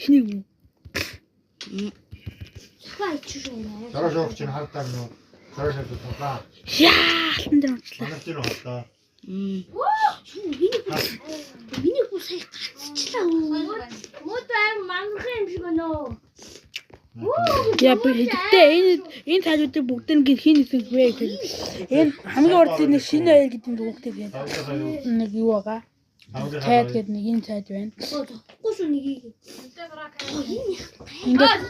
Эхнийг үү? Захаа ичүүшээ. Дараа шоогч нь хартаа нөө. Дараа шоогч тулаа. Яалтан дээр унчлаа. Манайх чинь хартаа. Миний хүү сая гацчлаа. Мод аим мангах юм шиг өнөө. Яа би хэдтэй энэ цаажуудыг бүгдийг гин хин хэсэг вэ гэх. Энэ хамгийн урд нэг шинэ ойл гэдэг нь бүгдийг байна. Нэг юу байгаа. Цайд гэдэг нэг энэ цайд байна. Тэгэхгүй шүү нэгийг. Ингээд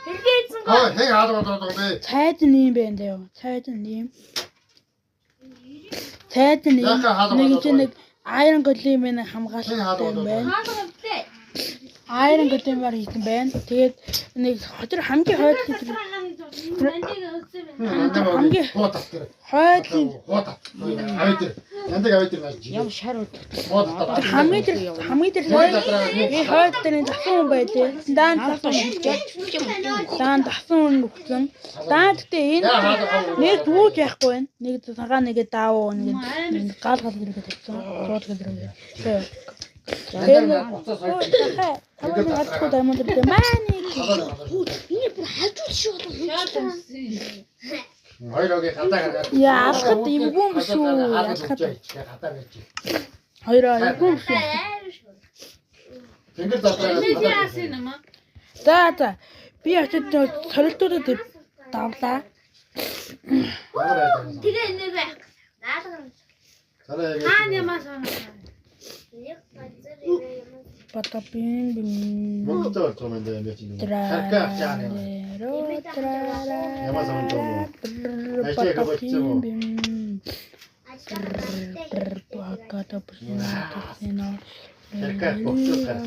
Хэргээсэн Аа, хэй хаалгаа бэ? цайд нь юм байна даа. Цайд нь юм. Цайд нь нэг чинь нэг айрон голын мэн хамгаалалттай юм байна. хаалгавлээ. Айрон голын хийсэн байна. Тэгээд нэг хотор хамгийн хойд хамгийн хойд Яндаг аваад ирнэ. Яв шар уу. хамгийн дээр хойд дээр нэг засан хүн байлээ. Даан засан нүгцэн. Даан гэхдээ энэ нэг дүүж яахгүй байна. Нэг цагаан нэгэ даав нэг гал ирээд тавьсан. Сууд гэдэг. Хатуу даймонд дээр мааны. Миний бүр хажууд шүү болоо. Хоёроо хатаа. Яа алхад ивгүй юм шүү. Алхад. Хоёроо ивгүй юм шүү. Тэнгэр дотроо. За. Би очиж солилтуудад давлаа. Тэгээ нэг наалга. Потапин бим. Мөнгөтэй ч юм энэ юм чинь. Харкаа чаана. Ямасан ч юм уу. Ажига болчихсон уу? Баката пусна. Харкаа болчихсон.